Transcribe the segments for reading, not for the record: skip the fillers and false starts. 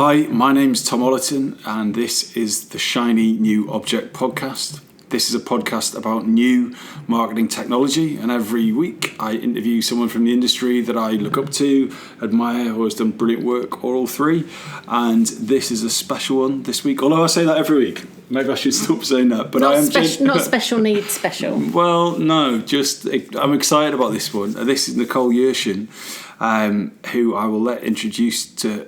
Hi, my name's Tom Ollerton, and this is the Shiny New Object podcast. This is a podcast about new marketing technology, and every week I interview someone from the industry that I look up to, admire, who has done brilliant work, or all three. And this is a special one this week, although I say that every week. Maybe I should stop saying that. But not special needs special. Well, no, I'm excited about this one. This is Nicole Yershon, who I will let introduce to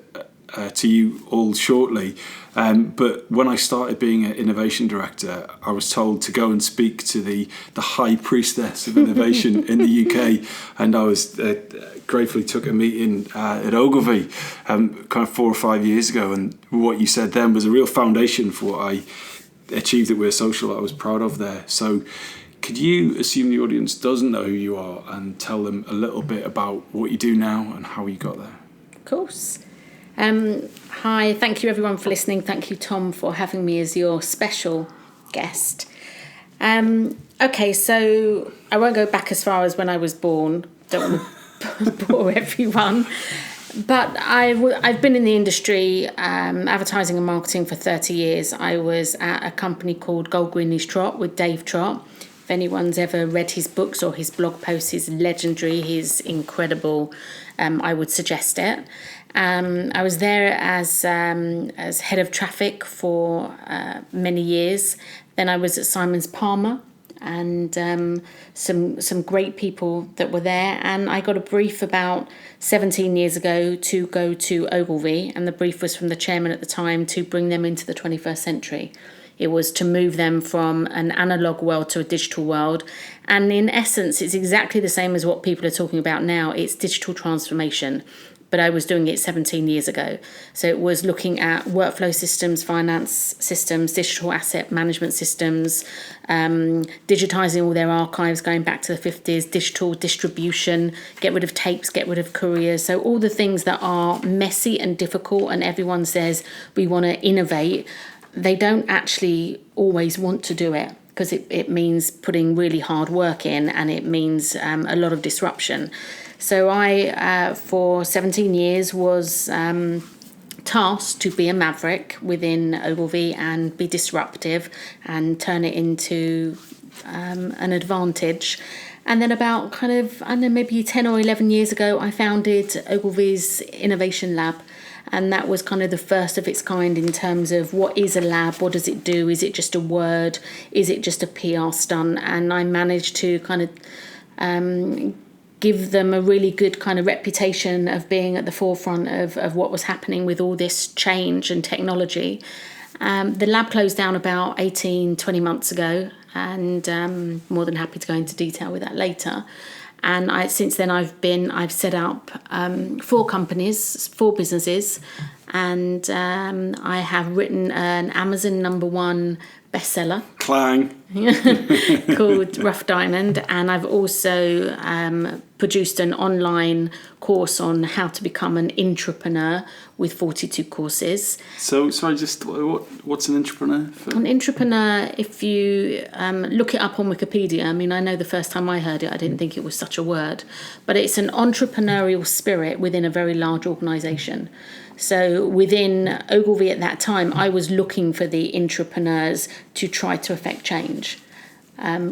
you all shortly. But when I started being an innovation director, I was told to go and speak to the high priestess of innovation in the UK, and I was gratefully took a meeting at Ogilvy kind of 4 or 5 years ago, and what you said then was a real foundation for what I achieved at We're Social that I was proud of there. So could you assume the audience doesn't know who you are and tell them a little bit about what you do now and how you got there? Of course. Hi, thank you everyone for listening. Thank you, Tom, for having me as your special guest. Okay, so I won't go back as far as when I was born. Don't want to bore everyone. But I've been in the industry, advertising and marketing for 30 years. I was at a company called Gold Greenleaf Trot with Dave Trott. If anyone's ever read his books or his blog posts, he's legendary, he's incredible. I would suggest it. I was there as head of traffic for many years. Then I was at Simons Palmer, and some great people that were there. And I got a brief about 17 years ago to go to Ogilvy, and the brief was from the chairman at the time to bring them into the 21st century. It was to move them from an analogue world to a digital world. And in essence, it's exactly the same as what people are talking about now. It's digital transformation. But I was doing it 17 years ago. So it was looking at workflow systems, finance systems, digital asset management systems, digitizing all their archives going back to the 50s, digital distribution, get rid of tapes, get rid of couriers. So all the things that are messy and difficult, and everyone says we want to innovate, they don't actually always want to do it, because it means putting really hard work in, and it means a lot of disruption. So I, for 17 years, was tasked to be a maverick within Ogilvy and be disruptive and turn it into an advantage. And then about maybe 10 or 11 years ago, I founded Ogilvy's Innovation Lab. And that was kind of the first of its kind in terms of what is a lab, what does it do, is it just a word, is it just a PR stunt? And I managed to kind of give them a really good kind of reputation of being at the forefront of what was happening with all this change and technology. The lab closed down about 20 months ago, and more than happy to go into detail with that later. And since then I've set up 4 companies, 4 businesses, and I have written an Amazon #1 bestseller. Clang. Called Rough Diamond, and I've also produced an online course on how to become an intrapreneur with 42 courses. So, sorry, just what's an entrepreneur? An entrepreneur, if you look it up on Wikipedia, I mean, I know the first time I heard it, I didn't think it was such a word, but it's an entrepreneurial spirit within a very large organisation. So within Ogilvy at that time, I was looking for the intrapreneurs to try to affect change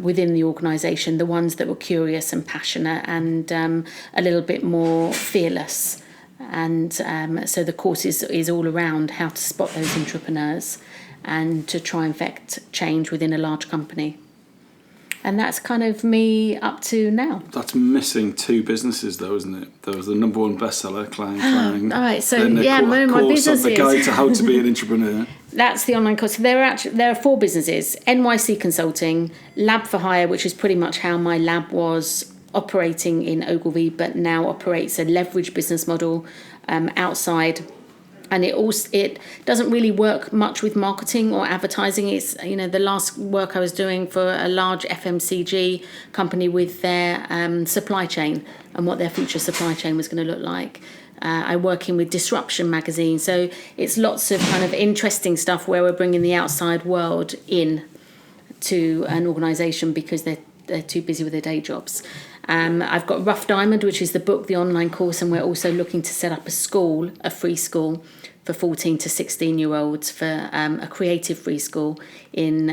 within the organisation, the ones that were curious and passionate and a little bit more fearless. And so the course is all around how to spot those intrapreneurs and to try and affect change within a large company. And that's kind of me up to now. That's missing 2 businesses, though, isn't it? There was the #1 bestseller, Clang. All right, so my business the guide to how to be an entrepreneur. That's the online course. So there are 4 businesses: NYC Consulting, LabForHire, which is pretty much how my lab was operating in Ogilvy, but now operates a leverage business model outside. And it doesn't really work much with marketing or advertising. It's, the last work I was doing for a large FMCG company with their supply chain and what their future supply chain was going to look like. I'm working with Disruption magazine. So it's lots of kind of interesting stuff where we're bringing the outside world in to an organisation because they're too busy with their day jobs. I've got Rough Diamond, which is the book, the online course, and we're also looking to set up a school, a free school, for 14 to 16-year-olds for a creative free school in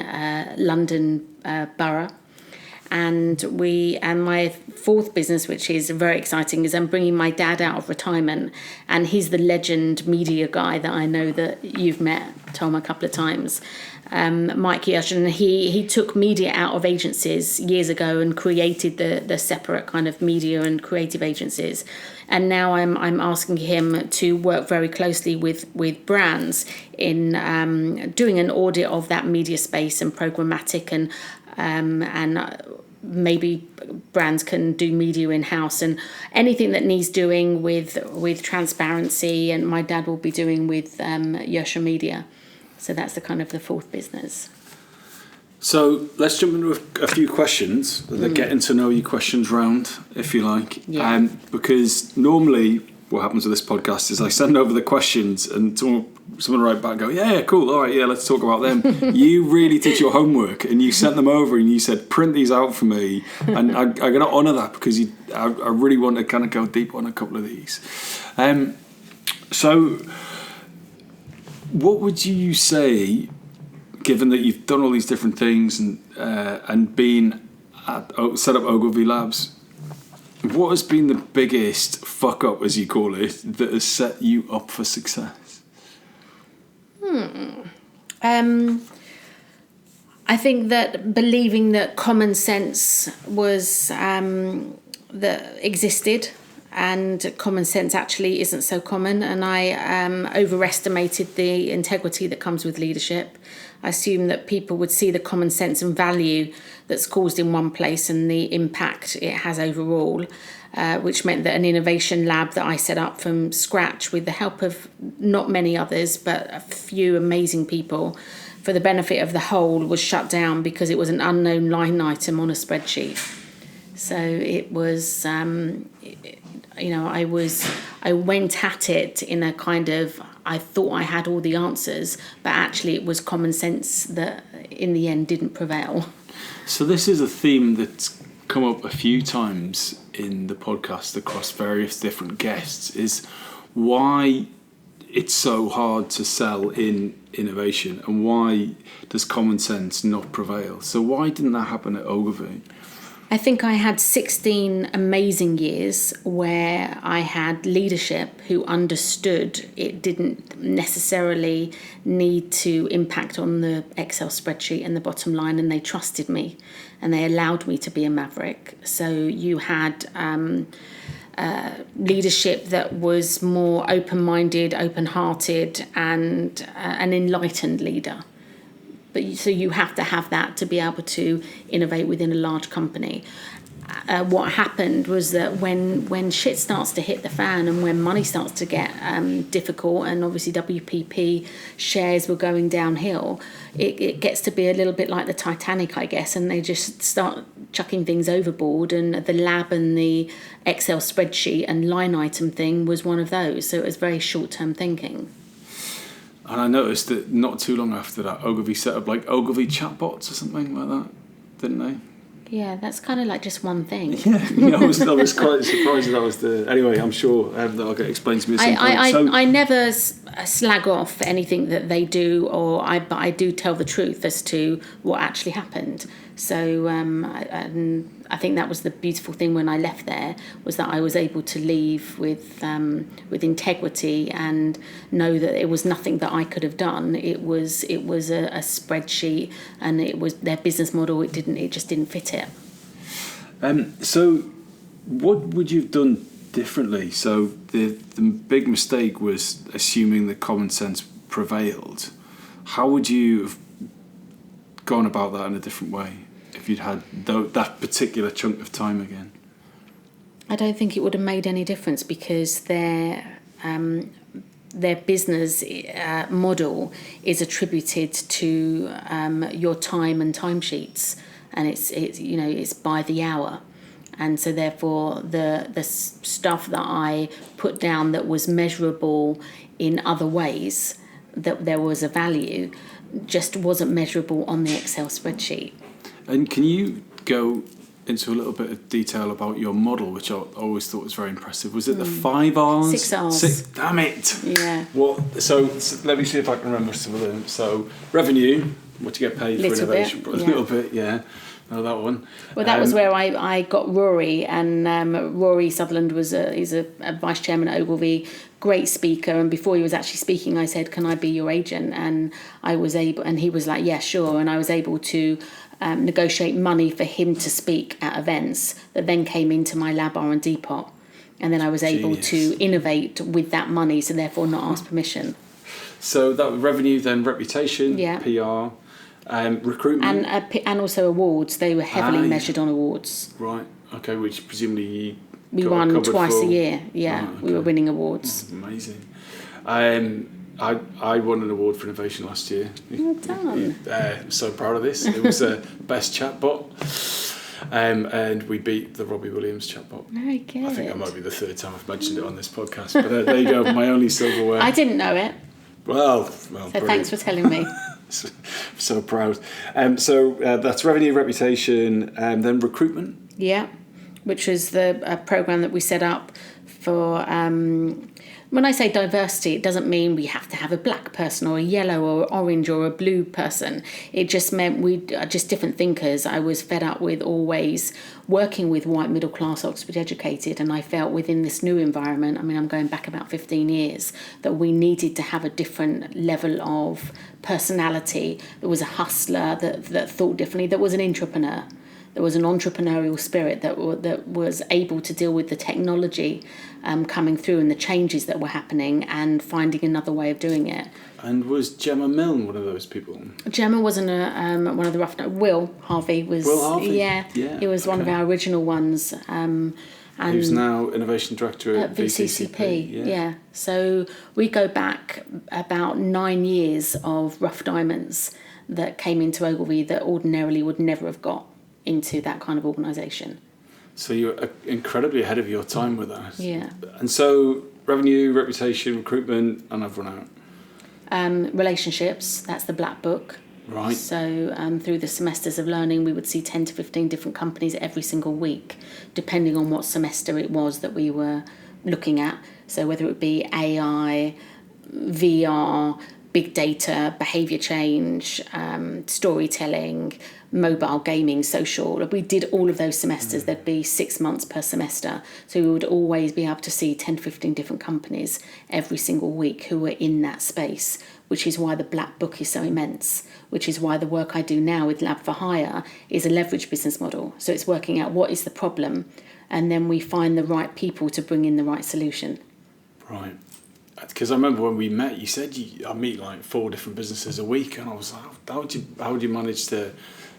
London Borough. And my fourth business, which is very exciting, is I'm bringing my dad out of retirement, and he's the legend media guy that I know that you've met, Tom, a couple of times. Mike Yershon, he took media out of agencies years ago and created the separate kind of media and creative agencies. And now I'm asking him to work very closely with brands in doing an audit of that media space and programmatic, and maybe brands can do media in-house, and anything that needs doing with transparency, and my dad will be doing with Yershon Media. So that's the fourth business. So let's jump into a few questions, the getting to know you questions round, if you like. Yeah. Because normally what happens with this podcast is I send over the questions and someone write back and go, yeah, cool, all right, yeah, let's talk about them. You really did your homework and you sent them over and you said, print these out for me. And I'm going to honour that because I really want to kind of go deep on a couple of these. So what would you say, given that you've done all these different things and been set up Ogilvy Labs, what has been the biggest fuck up, as you call it, that has set you up for success? I think that believing that common sense was that existed, and common sense actually isn't so common, and I overestimated the integrity that comes with leadership. I assumed that people would see the common sense and value that's caused in one place and the impact it has overall, which meant that an innovation lab that I set up from scratch with the help of not many others, but a few amazing people, for the benefit of the whole, was shut down because it was an unknown line item on a spreadsheet. So it was, I went at it in a kind of, I thought I had all the answers, but actually it was common sense that in the end didn't prevail. So this is a theme that's come up a few times in the podcast across various different guests, is why it's so hard to sell in innovation and why does common sense not prevail? So why didn't that happen at Ogilvy? I think I had 16 amazing years where I had leadership who understood it didn't necessarily need to impact on the Excel spreadsheet and the bottom line, and they trusted me and they allowed me to be a maverick. So you had leadership that was more open-minded, open-hearted, and an enlightened leader. So you have to have that to be able to innovate within a large company. What happened was that when shit starts to hit the fan and when money starts to get difficult, and obviously WPP shares were going downhill, it gets to be a little bit like the Titanic, I guess, and they just start chucking things overboard, and the lab and the Excel spreadsheet and line item thing was one of those. So it was very short-term thinking. And I noticed that not too long after that, Ogilvy set up like Ogilvy chatbots or something like that, didn't they? Yeah, that's kind of like just one thing. Yeah, I was quite surprised that was the... Anyway, I'm sure that'll get explained to me at some point. I never slag off anything that they do, but I do tell the truth as to what actually happened. So I think that was the beautiful thing when I left there, was that I was able to leave with integrity and know that it was nothing that I could have done. It was a spreadsheet, and it was their business model. It just didn't fit it. So what would you have done differently? So the big mistake was assuming that common sense prevailed. How would you have gone about that in a different way if you'd had that particular chunk of time again? I don't think it would have made any difference, because their business model is attributed to your time and timesheets, and it's by the hour. And so therefore the stuff that I put down that was measurable in other ways, that there was a value, just wasn't measurable on the Excel spreadsheet. And can you go into a little bit of detail about your model, which I always thought was very impressive. Was it the 5 R's? 6 R's. Damn it! Yeah. What? So let me see if I can remember some of them. So revenue, what do you get paid for innovation? A little bit, yeah. Know that one. Well, that was where I got Rory, and Rory Sutherland is a vice chairman at Ogilvy, great speaker. And before he was actually speaking, I said, "Can I be your agent?" And I was able, and he was like, "Yeah, sure." And I was able to negotiate money for him to speak at events that then came into my lab R&D pot, and then I was able to innovate with that money, so therefore not ask permission. So that revenue, then reputation, PR. Recruitment And also awards. They were heavily measured on awards. Right. Okay. Which presumably we won twice a year. Yeah, right, okay. We were winning awards. Oh, amazing. I won an award for innovation last year. Well done. I'm so proud of this. It was best chatbot, and we beat the Robbie Williams chatbot. Very good. I think that might be the 3rd time I've mentioned it on this podcast. But there you go. My only silverware. I didn't know it. Well. So brilliant. Thanks for telling me. So proud. So that's revenue, reputation, and then recruitment. Yeah, which was the program that we set up for. When I say diversity, it doesn't mean we have to have a black person or a yellow or orange or a blue person. It just meant we are just different thinkers. I was fed up with always working with white middle class Oxford educated, and I felt within this new environment, I mean, I'm going back about 15 years, that we needed to have a different level of personality. There was a hustler that thought differently, that was an entrepreneur. There was an entrepreneurial spirit that was able to deal with the technology coming through and the changes that were happening and finding another way of doing it. And was Gemma Milne one of those people? Gemma wasn't one of the rough. Will Harvey was. Will Harvey? Yeah, he was one of our original ones. And who's now innovation director at VCCP. Yeah. So we go back about 9 years of rough diamonds that came into Ogilvy that ordinarily would never have got into that kind of organisation. So you're incredibly ahead of your time with that. Yeah. And so revenue, reputation, recruitment, and I've run out. Relationships, that's the black book. Right. So through the semesters of learning, we would see 10 to 15 different companies every single week, depending on what semester it was that we were looking at. So whether it be AI, VR, big data, behaviour change, storytelling, mobile gaming, social. We did all of those semesters. There'd be 6 months per semester. So we would always be able to see 10 to 15 different companies every single week who were in that space, which is why the black book is so immense, which is why the work I do now with Lab4Hire is a leverage business model. So it's working out what is the problem, and then we find the right people to bring in the right solution. Right. Because I remember when we met, you said I meet like 4 different businesses a week, and I was like, how would you manage to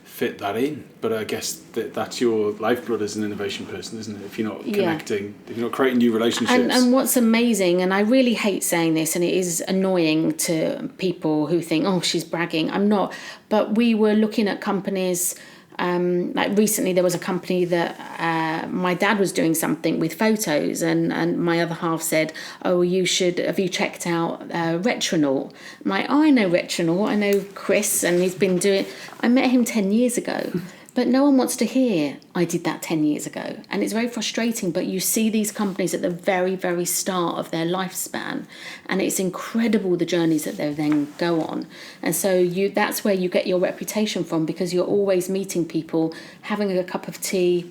fit that in? But I guess that's your lifeblood as an innovation person, isn't it? If you're not connecting, if you're not creating new relationships. And what's amazing, and I really hate saying this, and it is annoying to people who think, oh, she's bragging. I'm not. But we were looking at companies. Like recently there was a company that my dad was doing something with photos, and my other half said, oh, have you checked out Retronaut? I'm like, oh, I know Retronaut, I know Chris, and he's been doing, I met him 10 years ago. But no one wants to hear, I did that 10 years ago. And it's very frustrating, but you see these companies at the very, very start of their lifespan, and it's incredible the journeys that they then go on. And so that's where you get your reputation from, because you're always meeting people, having a cup of tea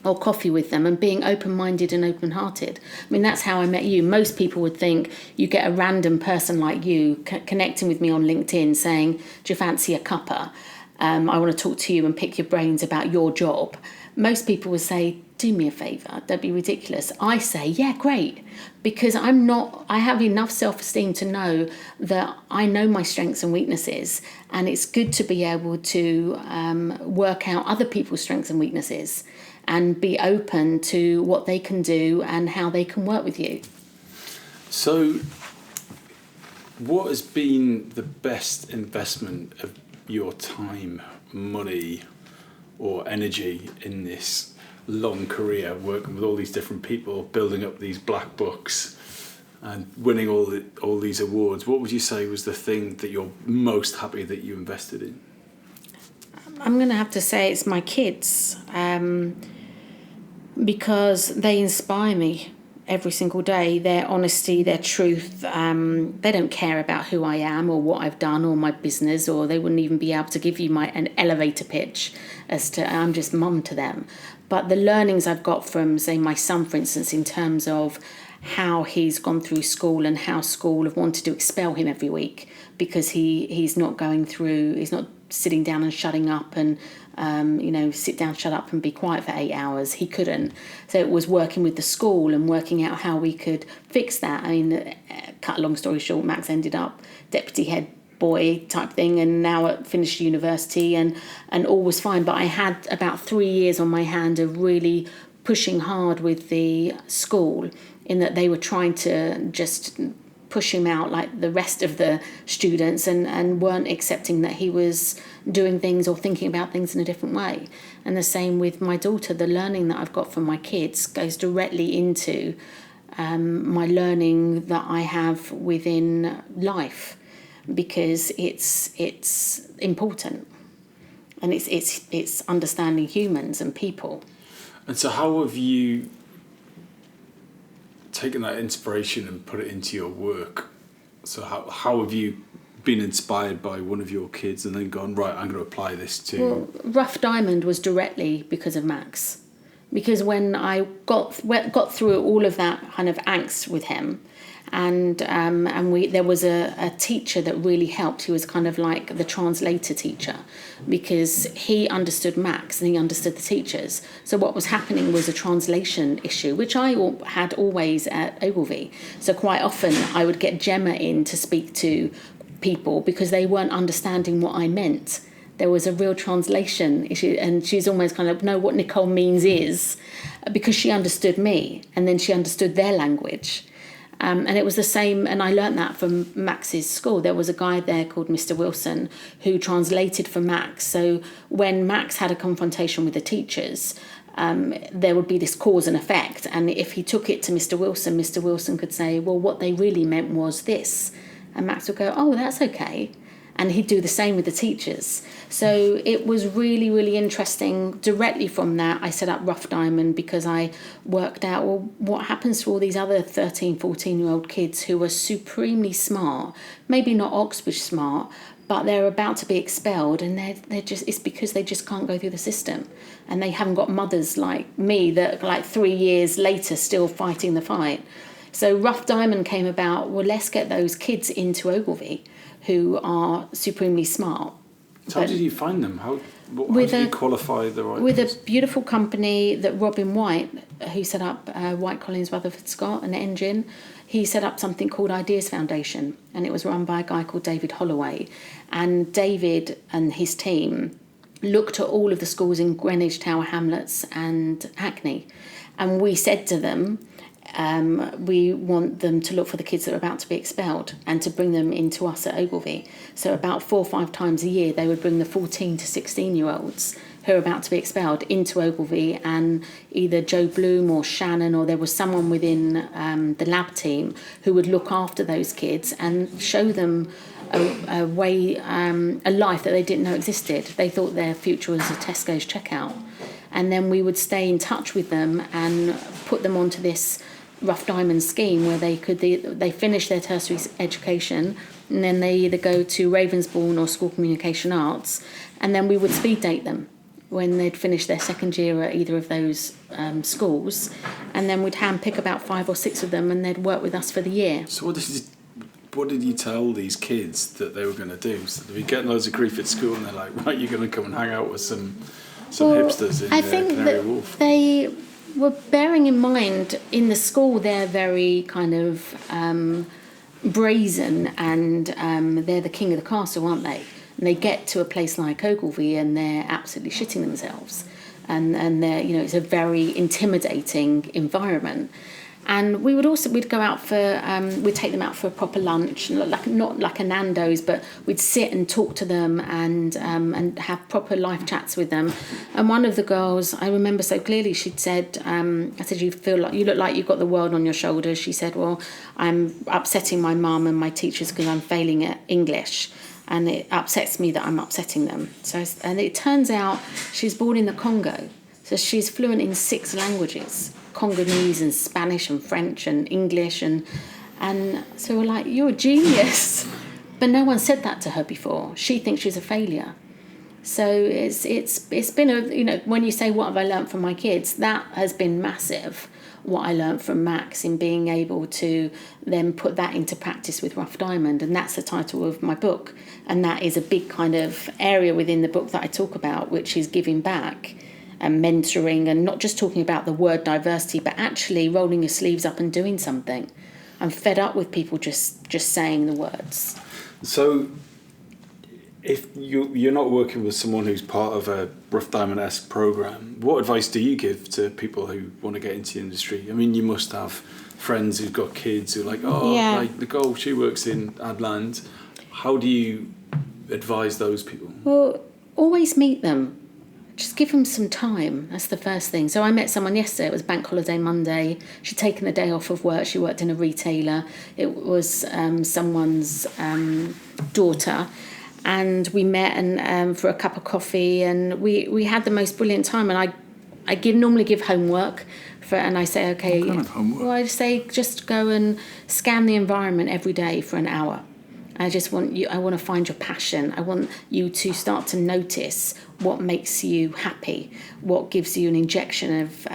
or coffee with them and being open-minded and open-hearted. I mean, that's how I met you. Most people would think you get a random person like you connecting with me on LinkedIn saying, do you fancy a cuppa? I want to talk to you and pick your brains about your job. Most people would say, do me a favour, don't be ridiculous. I say, yeah, great, because I have enough self-esteem to know that I know my strengths and weaknesses, and it's good to be able to work out other people's strengths and weaknesses and be open to what they can do and how they can work with you. So what has been the best investment of your time, money, or energy in this long career, working with all these different people, building up these black books and winning all these awards? What would you say was the thing that you're most happy that you invested in? I'm going to have to say it's my kids, because they inspire me every single day. Their honesty, their truth. They don't care about who I am or what I've done or my business, or they wouldn't even be able to give you an elevator pitch as to I'm just mum to them. But the learnings I've got from, say, my son, for instance, in terms of how he's gone through school and how school have wanted to expel him every week because he's not sitting down and shutting up and sit down, shut up and be quiet for 8 hours. He couldn't. So it was working with the school and working out how we could fix that. I mean, cut a long story short, Max ended up deputy head boy type thing, and now at finished university, and all was fine. But I had about 3 years on my hand of really pushing hard with the school, in that they were trying to just push him out like the rest of the students, and weren't accepting that he was doing things or thinking about things in a different way. And the same with my daughter. The learning that I've got from my kids goes directly into my learning that I have within life, because it's important, and it's understanding humans and people. And so how have you taken that inspiration and put it into your work? So how have you been inspired by one of your kids and then gone, right, I'm going to apply this to... Well, Rough Diamond was directly because of Max. Because when I got through all of that kind of angst with him, and there was a teacher that really helped. He was kind of like the translator teacher, because he understood Max and he understood the teachers. So what was happening was a translation issue, which I had always at Ogilvy. So quite often I would get Gemma in to speak to people because they weren't understanding what I meant. There was a real translation issue, and she's almost kind of, no, what Nicole means is, because she understood me and then she understood their language. And it was the same, and I learnt that from Max's school. There was a guy there called Mr. Wilson who translated for Max. So when Max had a confrontation with the teachers, there would be this cause and effect. And if he took it to Mr. Wilson could say, well, what they really meant was this. And Max would go, oh, that's okay. And he'd do the same with the teachers. So it was really, really interesting. Directly from that, I set up Rough Diamond, because I worked out, well, what happens to all these other 13, 14-year-old kids who are supremely smart, maybe not Oxford smart, but they're about to be expelled, and it's because they just can't go through the system. And they haven't got mothers like me that, like 3 years later, still fighting the fight. So Rough Diamond came about, well, let's get those kids into Ogilvy who are supremely smart. So how did you find them? How did you qualify the right With person? a beautiful company that Robin White, who set up White Collins Rutherford Scott, an engine, he set up something called Ideas Foundation, and it was run by a guy called David Holloway. And David and his team looked at all of the schools in Greenwich, Tower Hamlets and Hackney, and we said to them, we want them to look for the kids that are about to be expelled and to bring them into us at Ogilvy. So about 4 or 5 times a year, they would bring the 14 to 16-year-olds who are about to be expelled into Ogilvy, and either Joe Bloom or Shannon, or there was someone within the lab team who would look after those kids and show them a way, a life that they didn't know existed. They thought their future was a Tesco's checkout. And then we would stay in touch with them and put them onto this Rough Diamond scheme where they finish their tertiary education, and then they either go to Ravensbourne or School of Communication Arts, and then we would speed date them when they'd finished their second year at either of those schools, and then we'd handpick about 5 or 6 of them, and they'd work with us for the year. So what did you tell these kids that they were going to do? So they'd be getting loads of grief at school, and they're like, right, you're going to come and hang out with some hipsters in Canary Wharf. They were bearing in mind, in the school they're very kind of brazen, and they're the king of the castle, aren't they? And they get to a place like Ogilvy and they're absolutely shitting themselves, and they're, it's a very intimidating environment. And we'd go out for we'd take them out for a proper lunch, not like a Nando's, but we'd sit and talk to them and have proper life chats with them. And one of the girls, I remember so clearly, she'd said, I said, you look like you've got the world on your shoulders. She said, well, I'm upsetting my mum and my teachers because I'm failing at English. and it upsets me that I'm upsetting them. And it turns out she's born in the Congo, so she's fluent in 6 languages: Congolese and Spanish and French and English, and so we're like, you're a genius, but no one said that to her before. She thinks she's a failure. So it's been when you say what have I learned from my kids, that has been massive. What I learned from Max in being able to then put that into practice with Rough Diamond, and that's the title of my book, and that is a big kind of area within the book that I talk about, which is giving back and mentoring, and not just talking about the word diversity, but actually rolling your sleeves up and doing something. I'm fed up with people just saying the words. So if you're not working with someone who's part of a Rough Diamond-esque program, what advice do you give to people who want to get into the industry? I mean, you must have friends who've got kids who are like, like Nicole, she works in Adland. How do you advise those people? Well, always meet them. Just give them some time. That's the first thing. So I met someone yesterday. It was Bank Holiday Monday. She'd taken the day off of work. She worked in a retailer. It was someone's daughter. And we met and for a cup of coffee, and we had the most brilliant time. And I normally give homework and I say, okay, what kind of homework? Well, I say just go and scan the environment every day for an hour. I want to find your passion. I want you to start to notice what makes you happy, what gives you an injection of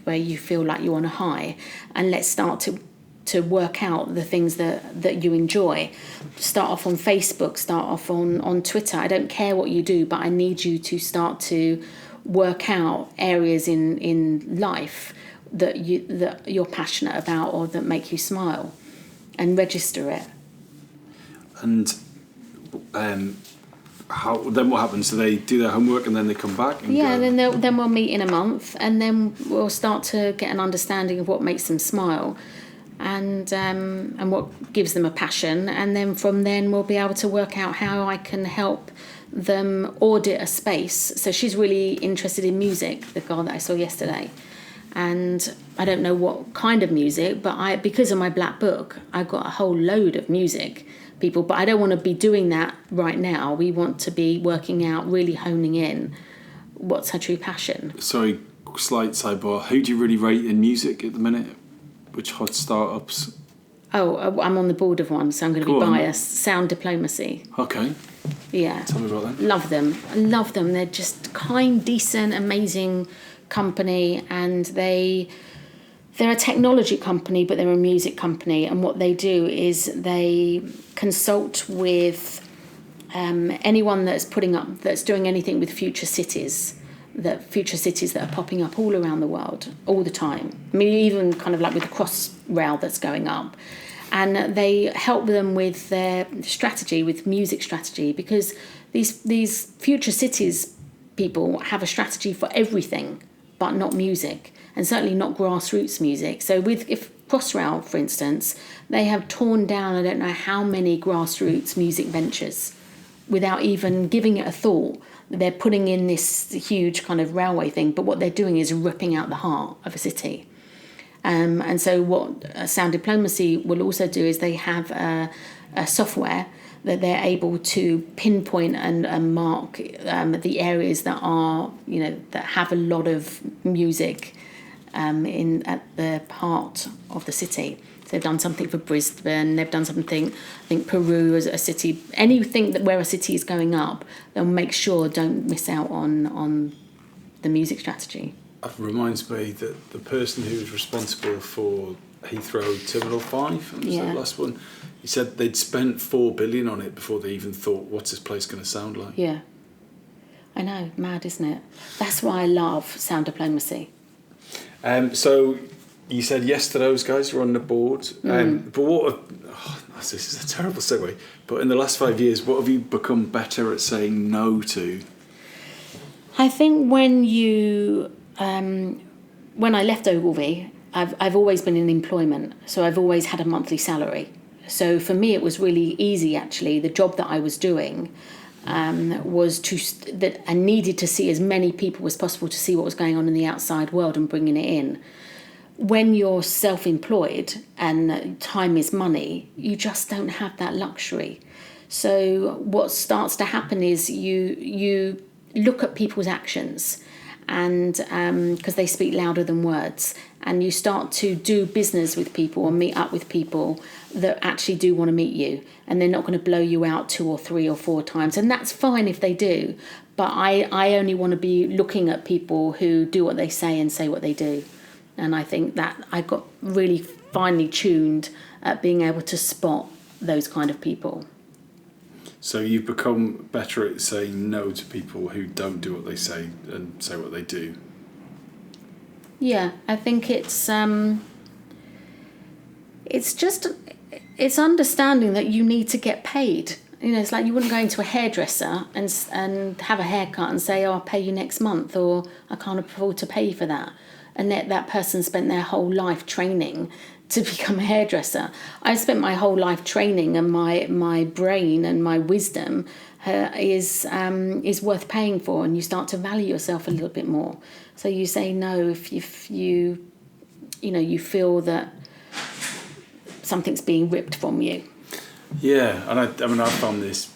where you feel like you're on a high, and let's start to work out the things that you enjoy. Start off on Facebook, start off on Twitter. I don't care what you do, but I need you to start to work out areas in life that you're passionate about or that make you smile, and register it. And then what happens? Do they do their homework and then they come back? Then we'll meet in a month, and then we'll start to get an understanding of what makes them smile, and what gives them a passion, and then from then we'll be able to work out how I can help them audit a space. So she's really interested in music, the girl that I saw yesterday, and I don't know what kind of music, but because of my black book, I've got a whole load of music people, but I don't want to be doing that right now. We want to be working out, really honing in what's her true passion. Sorry, slight sidebar. Who do you really rate in music at the minute? Which hot startups? Oh, I'm on the board of one, so I'm going to be biased. Sound Diplomacy. Okay. Yeah. Tell me about them. Love them. I love them. They're just kind, decent, amazing company, and they're a technology company, but they're a music company. And what they do is they consult with anyone that's doing anything with future cities that are popping up all around the world all the time. I mean, even kind of like with the Crossrail that's going up. And they help them with their strategy, with music strategy, because these future cities people have a strategy for everything, but not music, and certainly not grassroots music. So if Crossrail, for instance, they have torn down I don't know how many grassroots music ventures without even giving it a thought. They're putting in this huge kind of railway thing, but what they're doing is ripping out the heart of a city. And so what Sound Diplomacy will also do is they have a software that they're able to pinpoint and mark the areas that are, that have a lot of music at the heart of the city. So they've done something for Brisbane, they've done something, I think Peru as a city, anything where a city is going up, they'll make sure don't miss out on the music strategy. It reminds me that the person who was responsible for Heathrow Terminal 5, was the last one, he said they'd spent $4 billion on it before they even thought, what's this place going to sound like? Yeah. I know, mad, isn't it? That's why I love Sound Diplomacy. So you said yes to those guys who are on the board. But this is a terrible segue, but in the last 5 years, what have you become better at saying no to? I think when I left Ogilvy, I've always been in employment, so I've always had a monthly salary. So for me, it was really easy, actually. The job that I was doing was that I needed to see as many people as possible to see what was going on in the outside world and bringing it in. when you're self-employed and time is money, you just don't have that luxury. So what starts to happen is you look at people's actions, and because they speak louder than words, and you start to do business with people and meet up with people that actually do want to meet you, and they're not going to blow you out 2 or 3 or 4 times, and that's fine if they do, but I only want to be looking at people who do what they say and say what they do. And I think that I got really finely tuned at being able to spot those kind of people. So you've become better at saying no to people who don't do what they say and say what they do. Yeah, I think it's understanding that you need to get paid. You know, it's like you wouldn't go into a hairdresser and have a haircut and say, "Oh, I'll pay you next month," or "I can't afford to pay you for that." And that person spent their whole life training to become a hairdresser. I spent my whole life training, and my brain and my wisdom is worth paying for, and you start to value yourself a little bit more. So you say no if you feel that something's being ripped from you. Yeah, and I found this.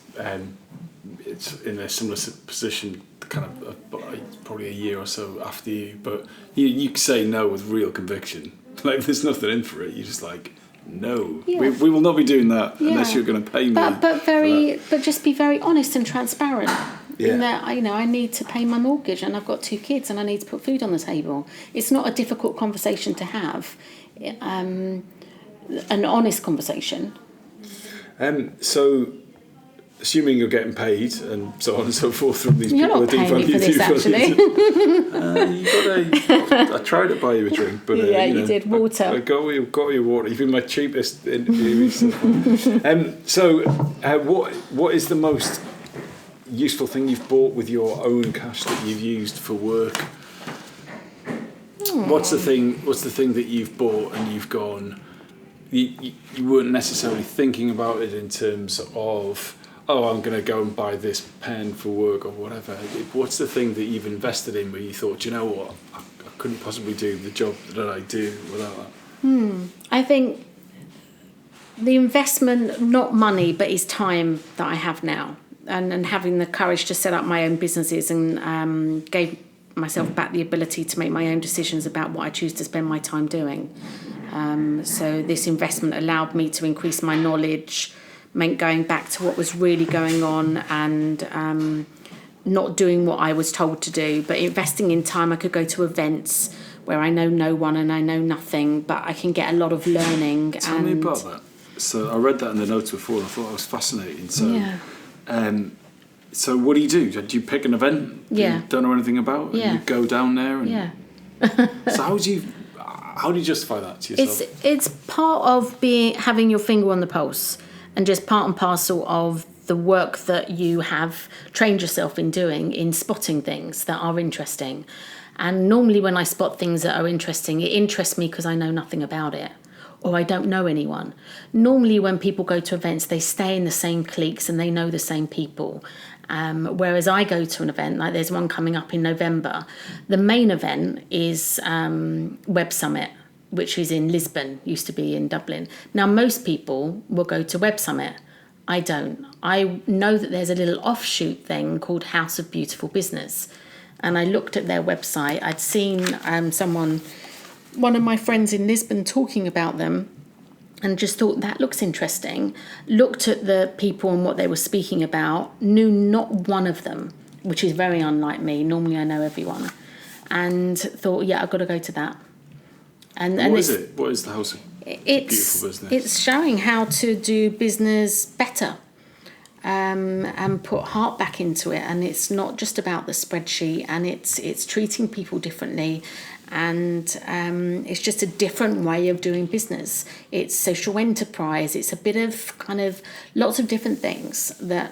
It's in a similar position, kind of probably a year or so after you, but you say no with real conviction. Like there's nothing in for it. You're just like, no, Yeah. we will not be doing that unless you're going to pay me. But just be very honest and transparent. Yeah. In that, I need to pay my mortgage, and I've got 2 kids, and I need to put food on the table. It's not a difficult conversation to have, an honest conversation. So, assuming you're getting paid and so on and so forth from these You're people not that paying me for this, actually. I tried to buy you a drink, but Yeah, you did. Water. I got you water. You've been my cheapest interview. What is the most useful thing you've bought with your own cash that you've used for work? What's the thing that you've bought and you've gone? You weren't necessarily thinking about it in terms of, oh, I'm going to go and buy this pen for work or whatever. What's the thing that you've invested in where you thought, you know what, I couldn't possibly do the job that I do without that? I think the investment, not money, but is time that I have now, and having the courage to set up my own businesses, and gave myself back the ability to make my own decisions about what I choose to spend my time doing. So this investment allowed me to increase my knowledge, meant going back to what was really going on, and not doing what I was told to do, but investing in time. I could go to events where I know no one and I know nothing, but I can get a lot of learning. Tell me about that. So I read that in the notes before and I thought it was fascinating. So, yeah. So what do you do? Do you pick an event that you don't know anything about and you go down there? And Yeah. So how do you justify that to yourself? It's part of having your finger on the pulse, and just part and parcel of the work that you have trained yourself in doing, in spotting things that are interesting. And normally when I spot things that are interesting, it interests me because I know nothing about it, or I don't know anyone. Normally when people go to events, they stay in the same cliques and they know the same people. Whereas I go to an event, like there's one coming up in November, the main event is Web Summit, which is in Lisbon, used to be in Dublin. Now, most people will go to Web Summit. I don't. I know that there's a little offshoot thing called House of Beautiful Business. And I looked at their website. I'd seen one of my friends in Lisbon talking about them, and just thought that looks interesting. Looked at the people and what they were speaking about, knew not one of them, which is very unlike me. Normally I know everyone. And thought, yeah, I've got to go to that. And what is it? What is the House of Beautiful Business? It's showing how to do business better, and put heart back into it. And it's not just about the spreadsheet, and it's treating people differently. And it's just a different way of doing business. It's social enterprise. It's a bit of kind of lots of different things that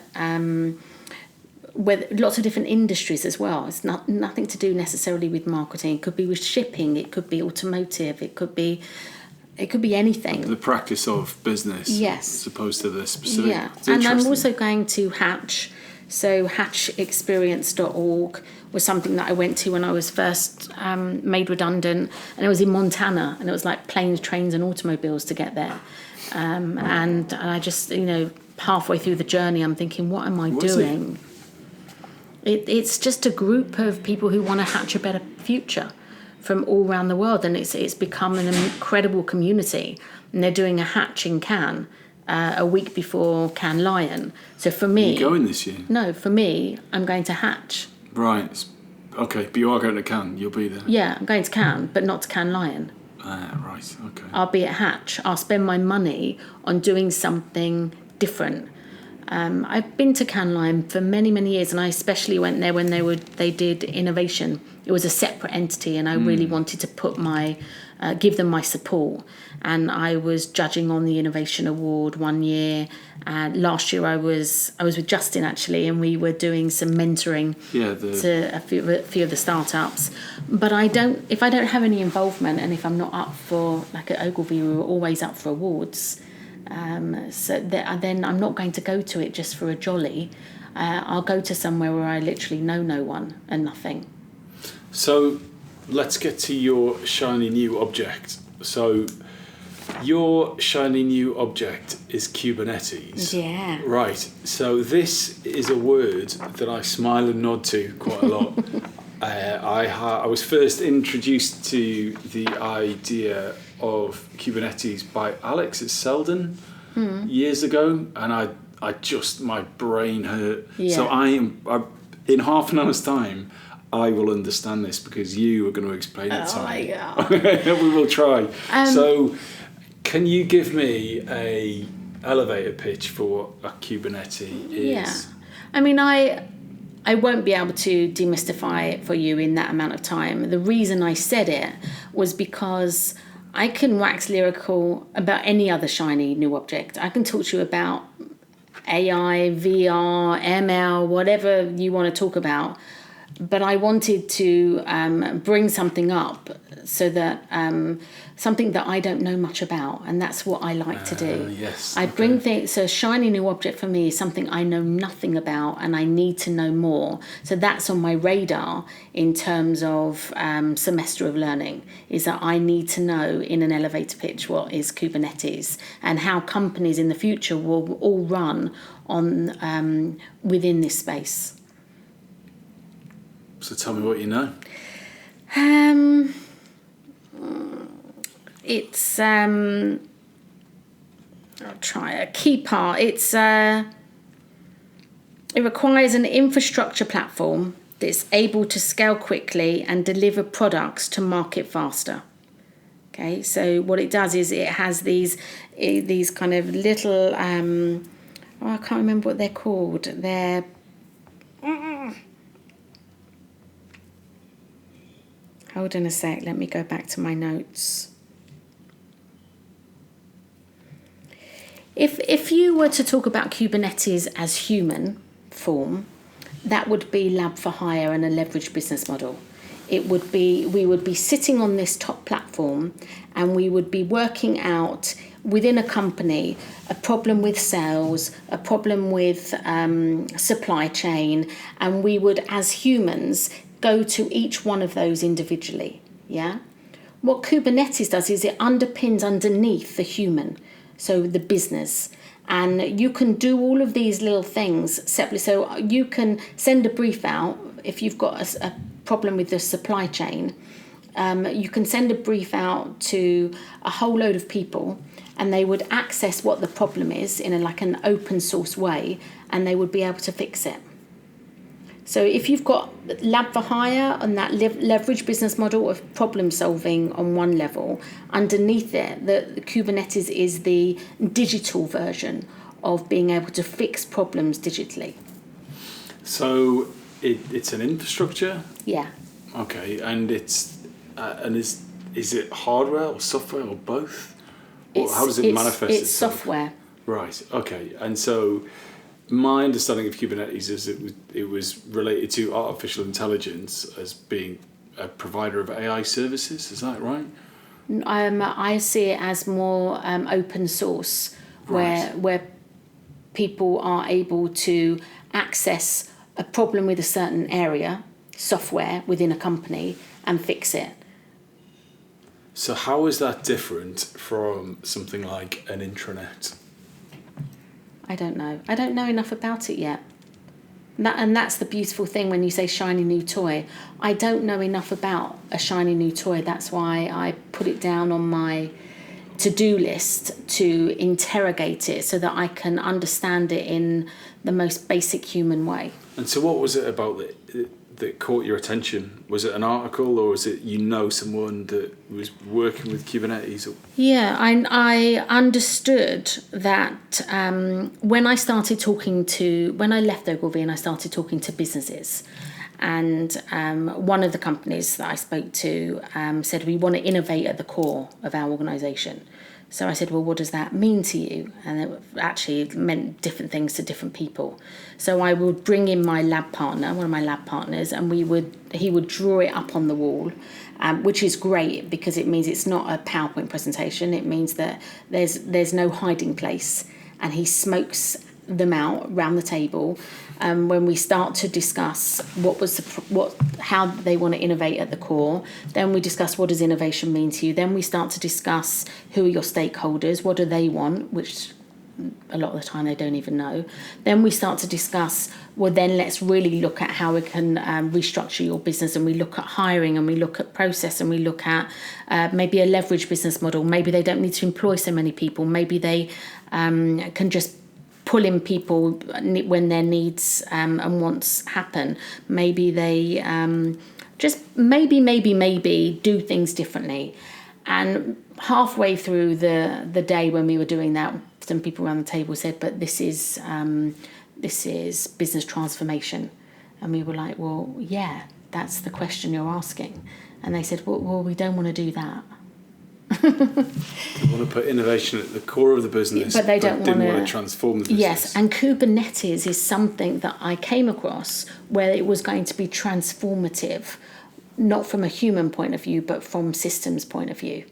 with lots of different industries as well. It's nothing to do necessarily with marketing. It could be with shipping. It could be automotive. It could be anything. The practice of business. Yes. As opposed to the specific. Yeah, and I'm also going to hatch So hatchexperience.org was something that I went to when I was first made redundant, and it was in Montana, and it was like planes, trains and automobiles to get there. And I just, halfway through the journey, I'm thinking, what am I doing? It's just a group of people who want to hatch a better future from all around the world, and it's become an incredible community. And they're doing a hatch in Cannes a week before Cannes Lion. So for me, are you going this year? No, for me, I'm going to hatch. Right. Okay, but you are going to Cannes. You'll be there. Yeah, I'm going to Cannes, but not to Cannes Lion. Right. Okay. I'll be at Hatch. I'll spend my money on doing something different. I've been to Cannes Lion for many, many years, and I especially went there when they did innovation. It was a separate entity, and I really wanted to give them my support. And I was judging on the Innovation Award one year, and last year I was with Justin actually, and we were doing some mentoring to a few of the startups. But if I don't have any involvement, and if I'm not up for, like at Ogilvy, we were always up for awards. Then I'm not going to go to it just for a jolly. I'll go to somewhere where I literally know no one and nothing. So let's get to your shiny new object. So your shiny new object is Kubernetes. Yeah. Right. So this is a word that I smile and nod to quite a lot. I was first introduced to the idea of Kubernetes by Alex at Selden years ago, and my brain hurt. Yeah. So in half an hour's time, I will understand this because you are going to explain it to me. We will try. So, can you give me a elevator pitch for what a Kubernetes is? Yeah. I mean, I won't be able to demystify it for you in that amount of time. The reason I said it was because I can wax lyrical about any other shiny new object. I can talk to you about AI, VR, ML, whatever you want to talk about. But I wanted to bring something up so that something that I don't know much about, and that's what I like to do. Yes. I bring things. So a shiny new object for me is something I know nothing about, and I need to know more. So that's on my radar in terms of semester of learning. Is that I need to know in an elevator pitch what is Kubernetes and how companies in the future will all run on within this space. So tell me what you know. It's I'll try a key part. It requires an infrastructure platform that's able to scale quickly and deliver products to market faster. Okay, so what it does is it has these kind of little I can't remember what they're called. They're hold on a sec, let me go back to my notes. If you were to talk about Kubernetes as human form, that would be LabForHire and a leveraged business model. We would be sitting on this top platform, and we would be working out within a company a problem with sales, a problem with supply chain, and we would, as humans, go to each one of those individually. Yeah. What Kubernetes does is it underpins underneath the human, so the business, and you can do all of these little things separately. So you can send a brief out if you've got a problem with the supply chain. You can send a brief out to a whole load of people, and they would access what the problem is in an open source way, and they would be able to fix it. So if you've got LabForHire and that leverage business model of problem solving on one level, underneath it, the Kubernetes is the digital version of being able to fix problems digitally. So it's an infrastructure? Yeah. Okay, and is it hardware or software or both? Or how does it manifest itself? It's software. Right, okay. And so my understanding of Kubernetes is it was related to artificial intelligence as being a provider of AI services. Is that right? I see it as more open source, where people are able to access a problem with a certain area, software within a company, and fix it. So how is that different from something like an intranet? I don't know. I don't know enough about it yet. And that's the beautiful thing when you say shiny new toy. I don't know enough about a shiny new toy. That's why I put it down on my to-do list to interrogate it so that I can understand it in the most basic human way. And so what was it about that caught your attention? Was it an article, or was it someone that was working with Kubernetes? Yeah, I understood that when I left Ogilvy and I started talking to businesses, and one of the companies that I spoke to said, we want to innovate at the core of our organisation. So I said, well, what does that mean to you? And it meant different things to different people. So I would bring in my lab partner, one of my lab partners, and he would draw it up on the wall, which is great because it means it's not a PowerPoint presentation. It means that there's no hiding place, and he smokes them out around the table. When we start to discuss how they want to innovate at the core, then we discuss what does innovation mean to you. Then we start to discuss who are your stakeholders, what do they want, which a lot of the time they don't even know. Then we start to discuss, well, then let's really look at how we can restructure your business, and we look at hiring, and we look at process, and we look at maybe a leverage business model. Maybe they don't need to employ so many people. Maybe they can just pull in people when their needs and wants happen. Maybe they just maybe do things differently. And halfway through the day when we were doing that, some people around the table said, but this is business transformation. And we were like, well, yeah, that's the question you're asking. And they said, well, we don't want to do that. They want to put innovation at the core of the business, but they didn't want to transform the business. Yes, and Kubernetes is something that I came across where it was going to be transformative, not from a human point of view, but from systems point of view.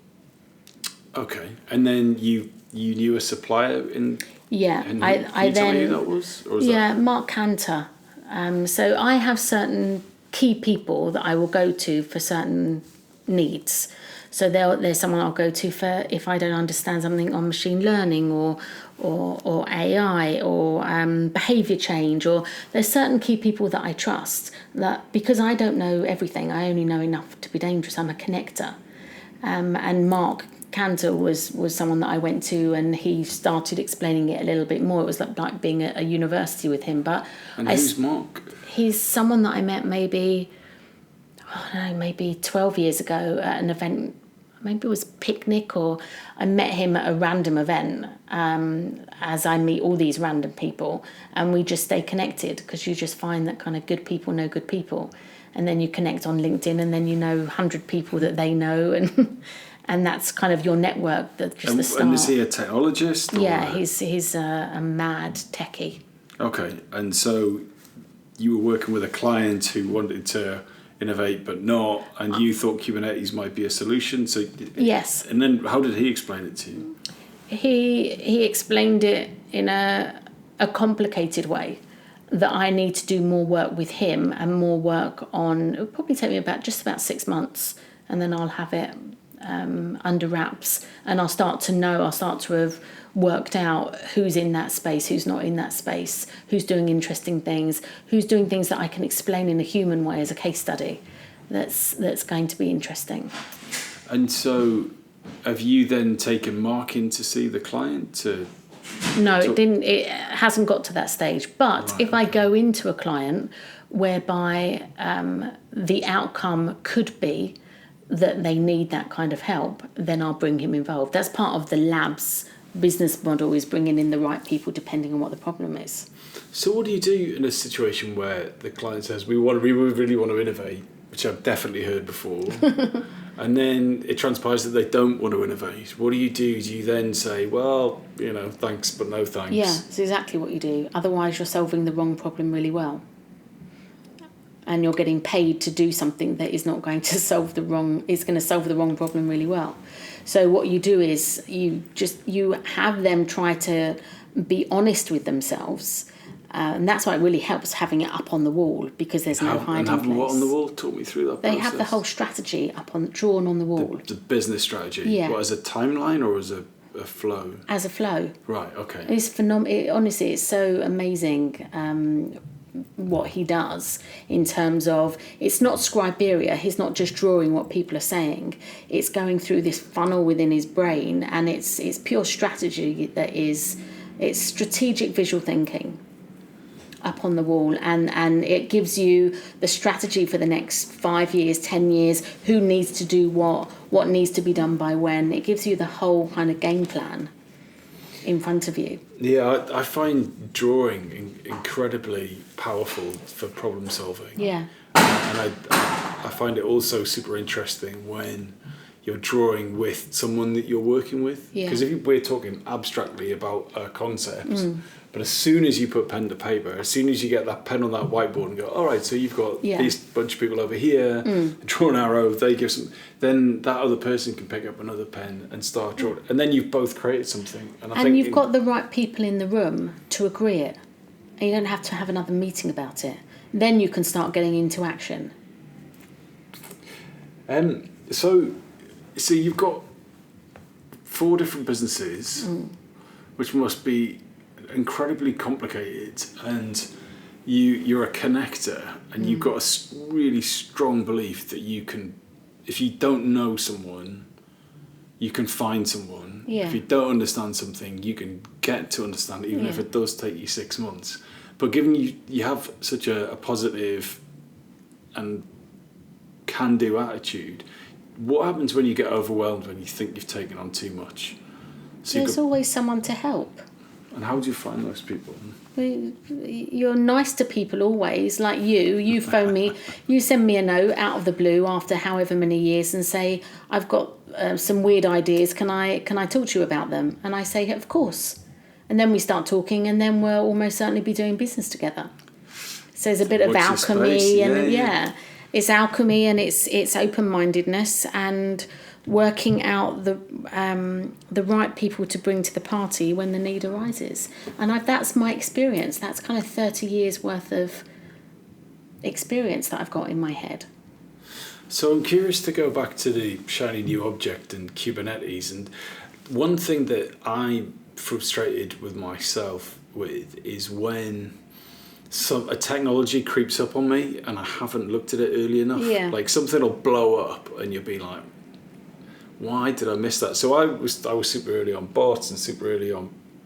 Okay, and then you knew a supplier in. Yeah, and I tell me then. Who that was? Or was yeah, Mark Cantor. So I have certain key people that I will go to for certain needs. So there's someone I'll go to for if I don't understand something on machine learning or AI or behaviour change, or there's certain key people that I trust, that because I don't know everything, I only know enough to be dangerous. I'm a connector. And Mark Cantor was someone that I went to, and he started explaining it a little bit more. It was like being at a university with him. And who's Mark? He's someone that I met maybe 12 years ago at an event. Maybe it was a picnic, or I met him at a random event, as I meet all these random people, and we just stay connected, because you just find that kind of good people know good people, and then you connect on LinkedIn, and then 100 people that they know, and that's kind of your network. That's just the start. And is he a technologist? Yeah, he's a mad techie. Okay, and so you were working with a client who wanted to innovate but not, and you thought Kubernetes might be a solution. So yes. And then how did he explain it to you? He explained it in a complicated way that I need to do more work with him and more work on. It would probably take me about 6 months, and then I'll have it under wraps, and I'll start to have worked out who's in that space, who's not in that space, who's doing interesting things, who's doing things that I can explain in a human way as a case study. That's going to be interesting. And so have you then taken Mark in to see the client? No, it didn't. It hasn't got to that stage. But right, if I go into a client whereby the outcome could be that they need that kind of help, then I'll bring him involved. That's part of the lab's business model, is bringing in the right people depending on what the problem is. So what do you do in a situation where the client says, we really want to innovate, which I've definitely heard before, and then it transpires that they don't want to innovate? What do you do? Do you then say, well, thanks, but no thanks? Yeah, that's exactly what you do. Otherwise, you're solving the wrong problem really well. And you're getting paid to do something that is not going to solve the wrong problem really well. So what you do is you have them try to be honest with themselves, And that's why it really helps having it up on the wall, because there's no hiding And having place. what on the wall? Talk me through that They process. have the whole strategy drawn on the wall. The business strategy? Yeah. What, as a timeline or as a flow? As a flow. Right, okay. It's phenomenal. Honestly, it's so amazing what he does in terms of, it's not Scriberia. He's not just drawing what people are saying. It's going through this funnel within his brain, and it's pure strategy it's strategic visual thinking up on the wall, and it gives you the strategy for the next 5 years, 10 years, who needs to do what needs to be done by when. It gives you the whole kind of game plan in front of you. Yeah, I find drawing incredibly powerful for problem solving. Yeah. And I find it also super interesting when you're drawing with someone that you're working with. Yeah. Because if we're talking abstractly about a concept, but as soon as you put pen to paper, as soon as you get that pen on that whiteboard and go, all right, so you've got these bunch of people over here, draw an arrow, they give some, then that other person can pick up another pen and start drawing. And then you've both created something. And I think you've got the right people in the room to agree it. And you don't have to have another meeting about it. Then you can start getting into action. So you've got 4 different businesses, which must be incredibly complicated, and you're a connector, and you've got a really strong belief that you can, if you don't know someone, you can find someone. Yeah. If you don't understand something, you can get to understand it, even if it does take you 6 months. But given you have such a positive and can-do attitude, what happens when you get overwhelmed, when you think you've taken on too much? So There's always someone to help. And how do you find those people? You're nice to people always, like you phone me, you send me a note out of the blue after however many years and say, I've got some weird ideas, can I talk to you about them? And I say, of course. And then we start talking, and then we'll almost certainly be doing business together. So there's a bit of alchemy, and it's alchemy, and it's open-mindedness and working out the right people to bring to the party when the need arises. And that's my experience. That's kind of 30 years worth of experience that I've got in my head. So I'm curious to go back to the shiny new object and Kubernetes. And one thing that I'm frustrated with myself with is when a technology creeps up on me and I haven't looked at it early enough. Yeah. Like something will blow up and you'll be like, why did I miss that? So I was super early on bots and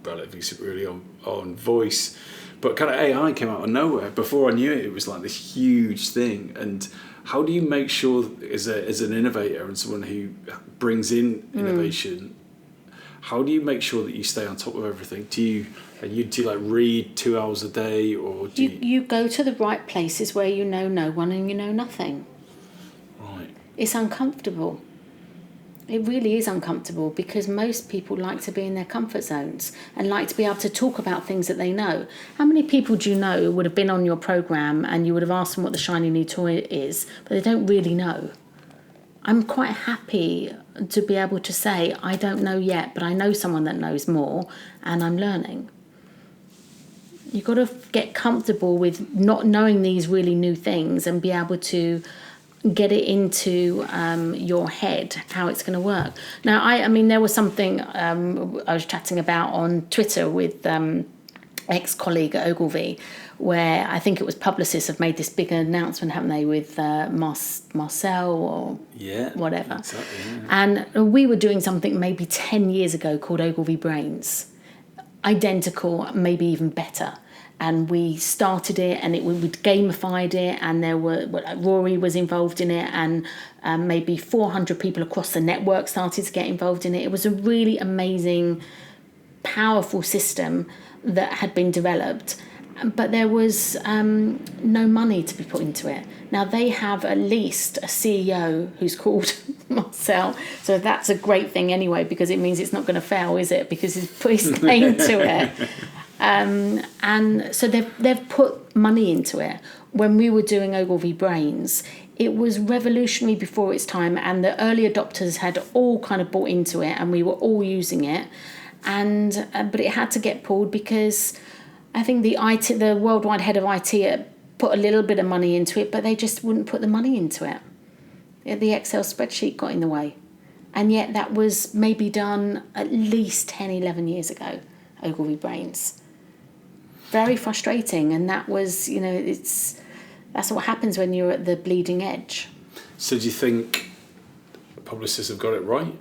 relatively super early on voice, but kind of AI came out of nowhere. Before I knew it, it was like this huge thing. And how do you make sure, as an innovator and someone who brings in innovation, how do you make sure that you stay on top of everything? Do you like read 2 hours a day, or do you go to the right places where you know no one and you know nothing? Right. It's uncomfortable. It really is uncomfortable, because most people like to be in their comfort zones and like to be able to talk about things that they know. How many people do you know would have been on your program and you would have asked them what the shiny new toy is, but they don't really know? I'm quite happy to be able to say, I don't know yet, but I know someone that knows more and I'm learning. You've got to get comfortable with not knowing these really new things and be able to get it into your head how it's going to work. Now, I mean, there was something I was chatting about on Twitter with ex-colleague at Ogilvy, where I think it was Publicis have made this big announcement, haven't they, with Marcel or whatever. Exactly, yeah. And we were doing something maybe 10 years ago called Ogilvy Brains. Identical, maybe even better. And we started it, and we gamified it, and Rory was involved in it, and maybe 400 people across the network started to get involved in it. It was a really amazing, powerful system that had been developed, but there was no money to be put into it. Now, they have at least a CEO who's called Marcel, so that's a great thing anyway, because it means it's not going to fail, is it? Because he's put his name to it. And so they've put money into it. When we were doing Ogilvy Brains, it was revolutionary before its time, and the early adopters had all kind of bought into it, and we were all using it. But it had to get pulled because I think the worldwide head of IT put a little bit of money into it, but they just wouldn't put the money into it. The Excel spreadsheet got in the way. And yet that was maybe done at least 10, 11 years ago, Ogilvy Brains. Very frustrating. And that was, that's what happens when you're at the bleeding edge. So do you think publicists have got it right?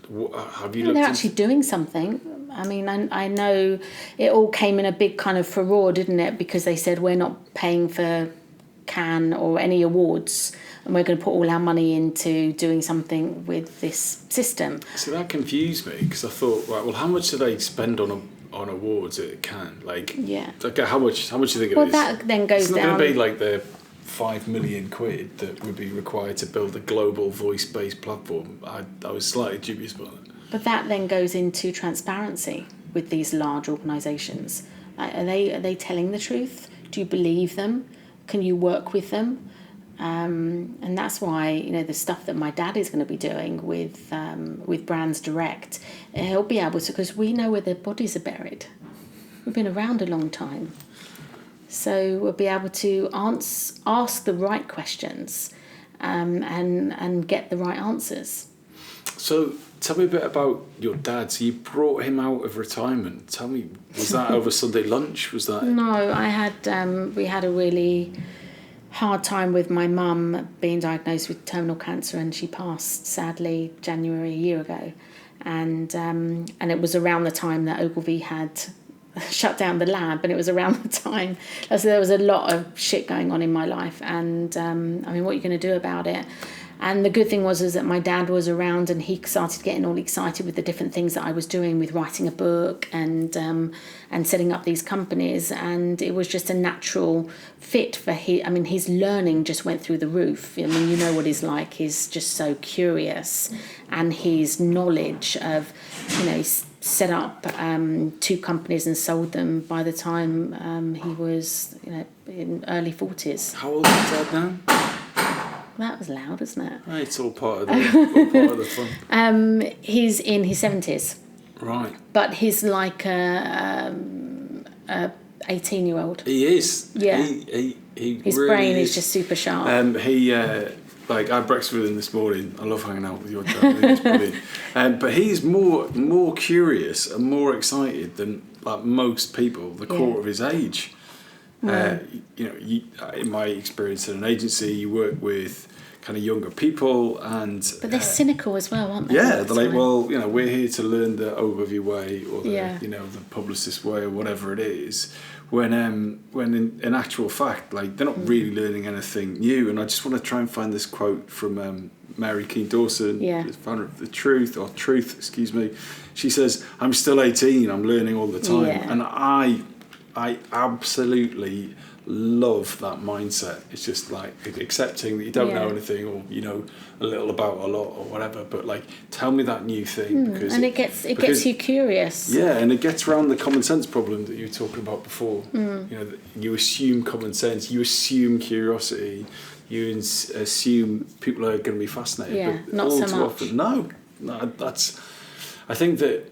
Have you looked They're actually doing something. I mean, I know it all came in a big kind of furore, didn't it? Because they said we're not paying for Cannes or any awards, and we're going to put all our money into doing something with this system. So that confused me, because I thought, right, well, how much do they spend on awards at Cannes? Okay, how much do you think it is? Well, that then goes down. It's not down. going to be like the £5 million that would be required to build a global voice-based platform. I was slightly dubious about it. But that then goes into transparency with these large organisations. Are they telling the truth? Do you believe them? Can you work with them? And that's why the stuff that my dad is going to be doing with Brands Direct, he'll be able to, because we know where their bodies are buried. We've been around a long time, so we'll be able to ask the right questions and get the right answers. So tell me a bit about your dad. So you brought him out of retirement. Tell me, was that over Sunday lunch? Was that? No, we had a really hard time with my mum being diagnosed with terminal cancer, and she passed sadly January a year ago, and it was around the time that Ogilvy had shut down the lab, and it was around the time, so there was a lot of shit going on in my life, and I mean, what are you going to do about it? And the good thing was that my dad was around, and he started getting all excited with the different things that I was doing, with writing a book and setting up these companies. And it was just a natural fit for him. I mean, his learning just went through the roof. I mean, you know what he's like. He's just so curious, and his knowledge of, he's set up 2 companies and sold them by the time he was, in early 40s. How old is your dad now? That was loud, isn't it? It's all part of the fun. He's in his 70s. Right. But he's like a 18-year-old. He is. Yeah. He his really brain is just super sharp. I had breakfast with him this morning. I love hanging out with your dad. I think it's brilliant. But he's more curious and more excited than most people the quarter of his age. In my experience in an agency, you work with kind of younger people, but they're cynical as well, aren't they? Yeah, they're like, well, we're here to learn the Ogilvy way, or the publicist way, or whatever it is. When in actual fact, they're not really learning anything new. And I just want to try and find this quote from Mary Keane Dawson, the founder of Truth, excuse me. She says, "I'm still 18. I'm learning all the time," and I absolutely love that mindset. It's just accepting that you don't know anything, or a little about a lot or whatever, but tell me that new thing, because it gets you curious. Yeah, and it gets around the common sense problem that you were talking about before. You assume common sense, you assume curiosity, you assume people are going to be fascinated, but not all so too much. often, no, that's. I think that.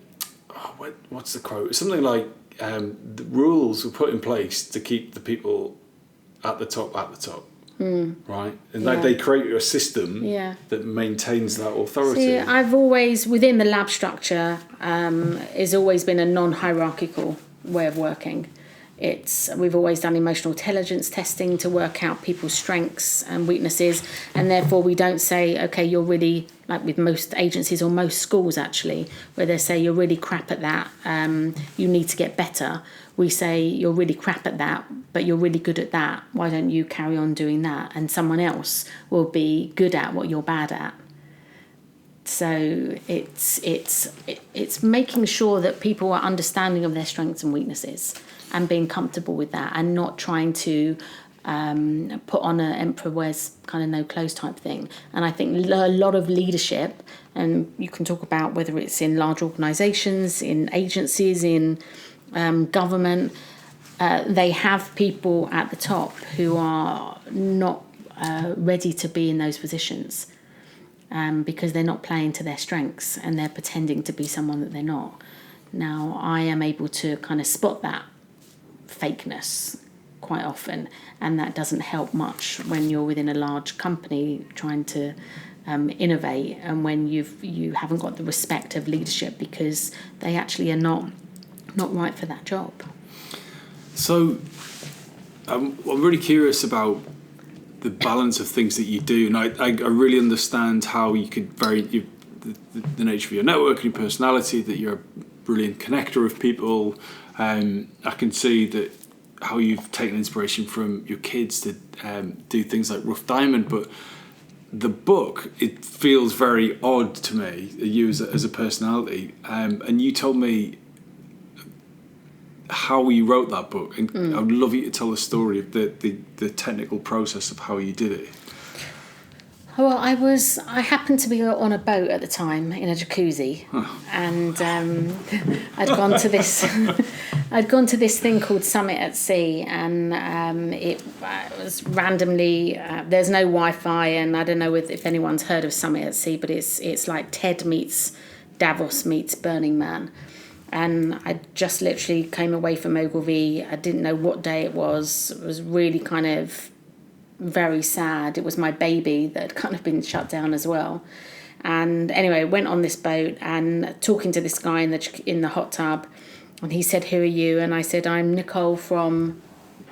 What's the quote? It's something like. The rules were put in place to keep the people at the top, right? And they create a system that maintains that authority. See, I've always, within the lab structure, has always been a non-hierarchical way of working. We've always done emotional intelligence testing to work out people's strengths and weaknesses, and therefore we don't say, okay, you're really, like with most agencies or most schools actually, where they say you're really crap at that, you need to get better. We say you're really crap at that, but you're really good at that. Why don't you carry on doing that? And someone else will be good at what you're bad at. So it's making sure that people are understanding of their strengths and weaknesses, and being comfortable with that, and not trying to put on an emperor wears kind of no clothes type thing. And I think a lot of leadership, and you can talk about whether it's in large organisations, in agencies, in government, they have people at the top who are not ready to be in those positions, because they're not playing to their strengths, and they're pretending to be someone that they're not. Now, I am able to kind of spot that fakeness quite often, and that doesn't help much when you're within a large company trying to innovate, and when you haven't got the respect of leadership because they actually are not right for that job. So I'm really curious about the balance of things that you do, and I really understand how you could the nature of your network and your personality, that you're a brilliant connector of people. I can see that how you've taken inspiration from your kids to do things like Rough Diamond, but the book, it feels very odd to me, you as a personality, and you told me how you wrote that book, and I would love you to tell the story of the technical process of how you did it. Well, I happened to be on a boat at the time in a jacuzzi, and I'd gone to this thing called Summit at Sea, and it was randomly. There's no Wi-Fi, and I don't know if anyone's heard of Summit at Sea, but it's like TED meets Davos meets Burning Man. And I just literally came away from Ogilvy. I didn't know what day it was. It was really kind of very sad. It was my baby that had kind of been shut down as well. And anyway, went on this boat and talking to this guy in the hot tub, and he said, "Who are you?" And I said, "I'm Nicole from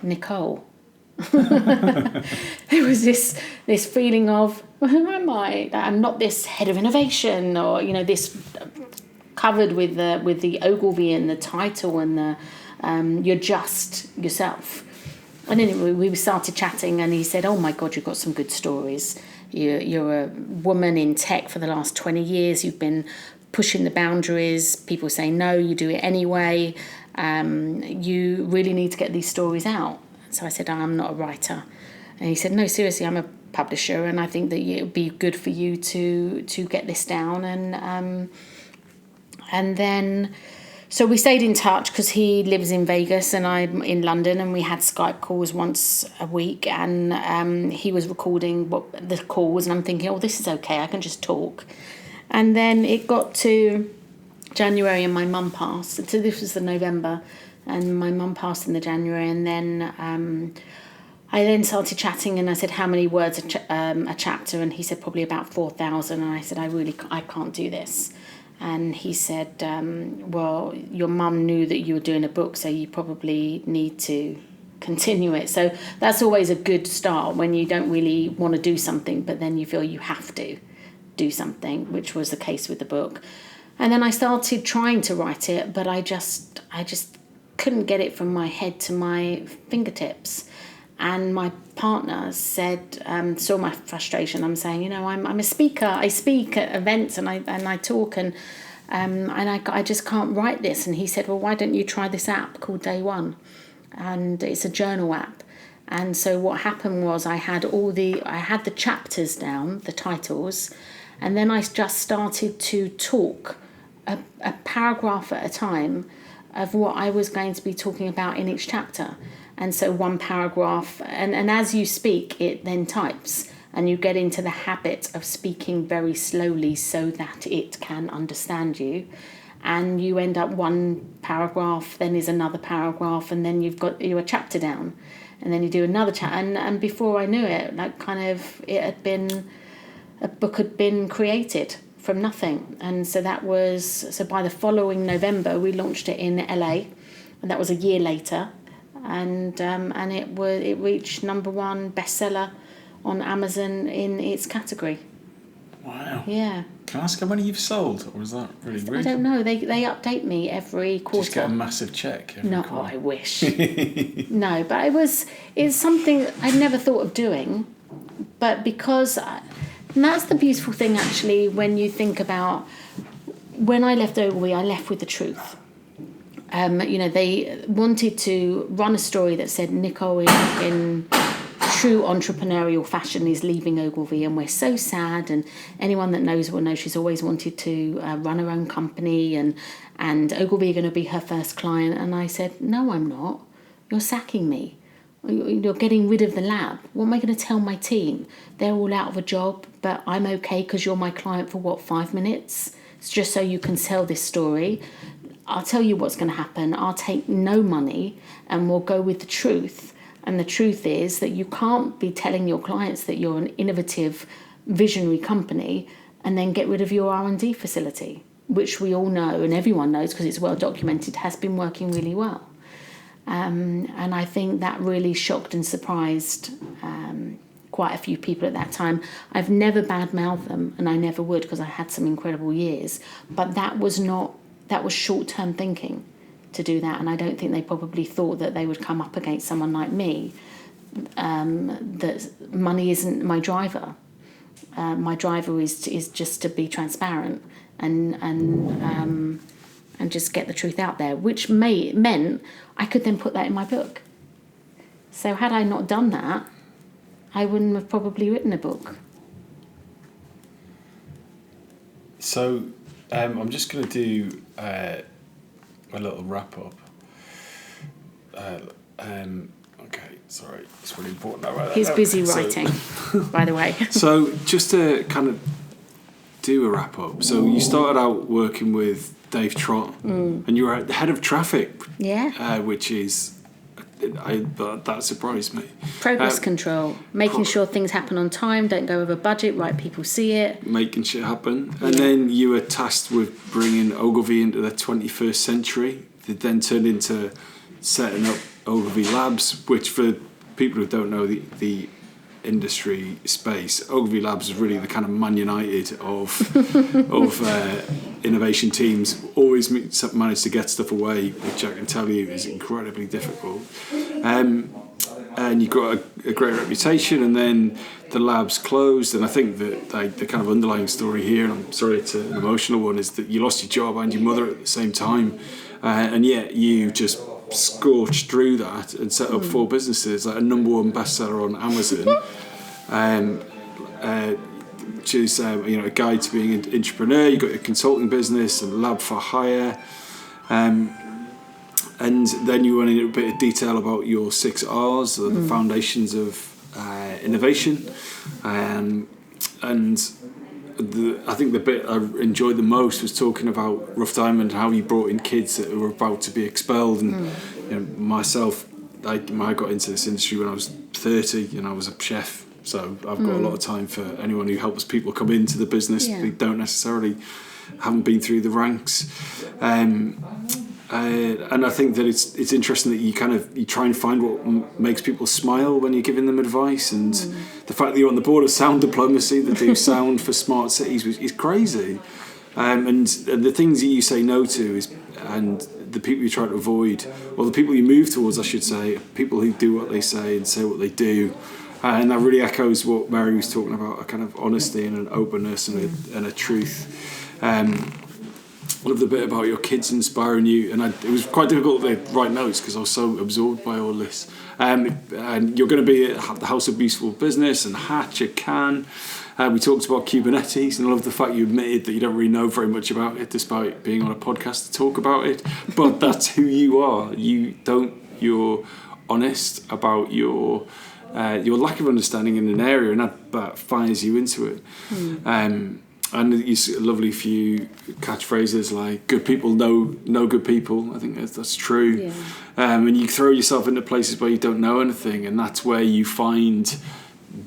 Nicole." There was this feeling of, well, who am I? I'm not this head of innovation, or this covered with the Ogilvy and the title and the you're just yourself. And anyway, we started chatting, and he said, "Oh my God, you've got some good stories. You're a woman in tech for the last 20 years. You've been pushing the boundaries. People say no, you do it anyway. You really need to get these stories out." So I said, "I'm not a writer." And he said, "No, seriously, I'm a publisher, and I think that it would be good for you to get this down." And then, so we stayed in touch because he lives in Vegas and I'm in London, and we had Skype calls once a week, and he was recording the calls, and I'm thinking, oh, this is okay, I can just talk. And then it got to January and my mum passed. So this was the November, and my mum passed in the January, and then I then started chatting, and I said, "How many words a chapter?" And he said, "Probably about 4,000. And I said, I can't do this." And he said, "Well, your mum knew that you were doing a book, so you probably need to continue it." So that's always a good start, when you don't really want to do something, but then you feel you have to do something, which was the case with the book. And then I started trying to write it, but I just couldn't get it from my head to my fingertips. And my partner said, saw my frustration. I'm saying, I'm a speaker. I speak at events and I talk, and I just can't write this. And he said, "Well, why don't you try this app called Day One?" And it's a journal app. And so what happened was I had the chapters down, the titles, and then I just started to talk a paragraph at a time of what I was going to be talking about in each chapter. And so one paragraph, and as you speak, it then types, and you get into the habit of speaking very slowly so that it can understand you. And you end up one paragraph, then is another paragraph, and then you've got your chapter down. And then you do another chapter, and before I knew it, a book had been created from nothing. And so by the following November, we launched it in LA, and that was a year later. And it reached #1 bestseller on Amazon in its category. Wow. Yeah. Can I ask how many you've sold, or is that really rude? I don't know. They update me every quarter. Just get a massive check every quarter. I wish. No, but it's something I'd never thought of doing, but because and that's the beautiful thing actually when you think about when I left Ogilvy, I left with the truth. They wanted to run a story that said Nicole in true entrepreneurial fashion is leaving Ogilvy, and we're so sad, and anyone that knows will know she's always wanted to run her own company, and Ogilvy are going to be her first client. And I said, "No, I'm not. You're sacking me. You're getting rid of the lab. What am I going to tell my team? They're all out of a job, but I'm okay because you're my client for 5 minutes? It's just so you can sell this story. I'll tell you what's going to happen. I'll take no money and we'll go with the truth. And the truth is that you can't be telling your clients that you're an innovative, visionary company and then get rid of your R&D facility, which we all know and everyone knows because it's well documented, has been working really well. And I think that really shocked and surprised quite a few people at that time. I've never badmouthed them, and I never would because I had some incredible years. But that was short-term thinking to do that, and I don't think they probably thought that they would come up against someone like me. That money isn't my driver. My driver is just to be transparent and just get the truth out there, which meant I could then put that in my book. So had I not done that, I wouldn't have probably written a book. So I'm just going to do a little wrap up. Okay, sorry, it's really important. He's busy writing, by the way. So just to kind of do a wrap up. So you started out working with Dave Trott, and you were the head of traffic. Yeah. Which is, that surprised me. Progress control, making sure things happen on time, don't go over budget, right people see it. Making shit happen. And then you were tasked with bringing Ogilvy into the 21st century. It then turned into setting up Ogilvy Labs, which for people who don't know the industry space, Ogilvy Labs is really the kind of Man United of innovation teams. Always manage to get stuff away, which I can tell you is incredibly difficult. And you've got a great reputation, and then the labs closed. And I think that the kind of underlying story here, and I'm sorry it's an emotional one, is that you lost your job and your mother at the same time, and yet you just scorched through that and set up 4 businesses, like a #1 bestseller on Amazon, which is a guide to being an entrepreneur. You've got your consulting business and LabForHire, and then you went into a bit of detail about your 6 R's, or the foundations of innovation, and I think the bit I enjoyed the most was talking about Rough Diamond, how you brought in kids that were about to be expelled. And myself, I got into this industry when I was 30 and I was a chef, so I've got a lot of time for anyone who helps people come into the business who don't necessarily haven't been through the ranks. And I think that it's interesting that you try and find what makes people smile when you're giving them advice, and the fact that you're on the board of Sound Diplomacy that do sound for smart cities is crazy. And the things that you say no to and the people you try to avoid, or the people you move towards, I should say, people who do what they say and say what they do. And that really echoes what Mary was talking about, a kind of honesty and an openness and a truth. I love the bit about your kids inspiring you, and it was quite difficult to write notes because I was so absorbed by all this. And you're going to be at the House of Beautiful Business and Hatch at Cannes. We talked about Kubernetes, and I love the fact you admitted that you don't really know very much about it, despite being on a podcast to talk about it. But that's who you are. You're honest about your lack of understanding in an area, and that fires you into it. And you see a lovely few catchphrases like "good people know good people." I think that's true. Yeah. And you throw yourself into places where you don't know anything, and that's where you find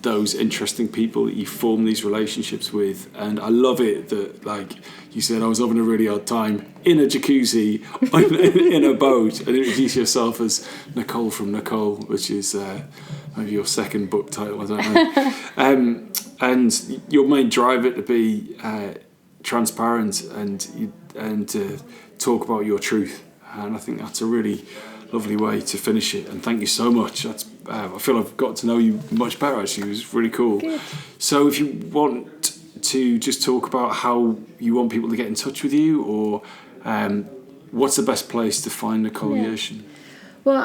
those interesting people that you form these relationships with. And I love it that, like you said, I was having a really hard time in a jacuzzi in a boat, and introduce yourself as Nicole from Nicole, which is maybe your second book title, I don't know. And your main driver to be transparent and to talk about your truth, and I think that's a really lovely way to finish it. And thank you so much. I feel I've got to know you much better. Actually, it was really cool. Good. So, if you want to just talk about how you want people to get in touch with you, or what's the best place to find Nicole Yershon? Well,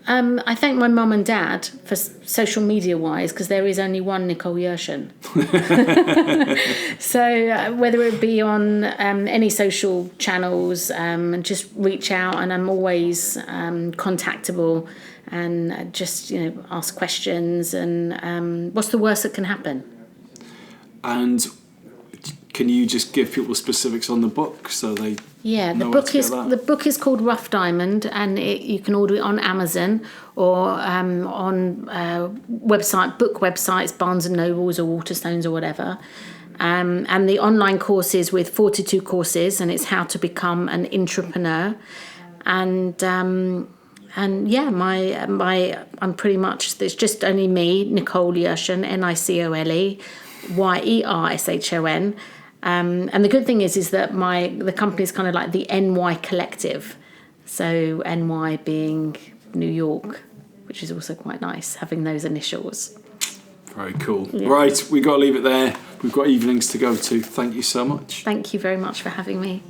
I thank my mum and dad for social media wise, because there is only one Nicole Yershon. So whether it be on any social channels, just reach out, and I'm always contactable, and just ask questions. And what's the worst that can happen? And can you just give people specifics on the book so they Yeah, know where to get that? the book is called Rough Diamond, and you can order it on Amazon or on book websites, Barnes and Nobles or Waterstones or whatever. And the online course is with 42 courses, and it's how to become an intrapreneur. And yeah, I'm pretty much, there's just only me, Nicole Yershon, Nicole Yershon. And the good thing is that the company is kind of like the NY Collective. So NY being New York, which is also quite nice, having those initials. Very cool. Yeah. Right, we've got to leave it there. We've got evenings to go to. Thank you so much. Thank you very much for having me.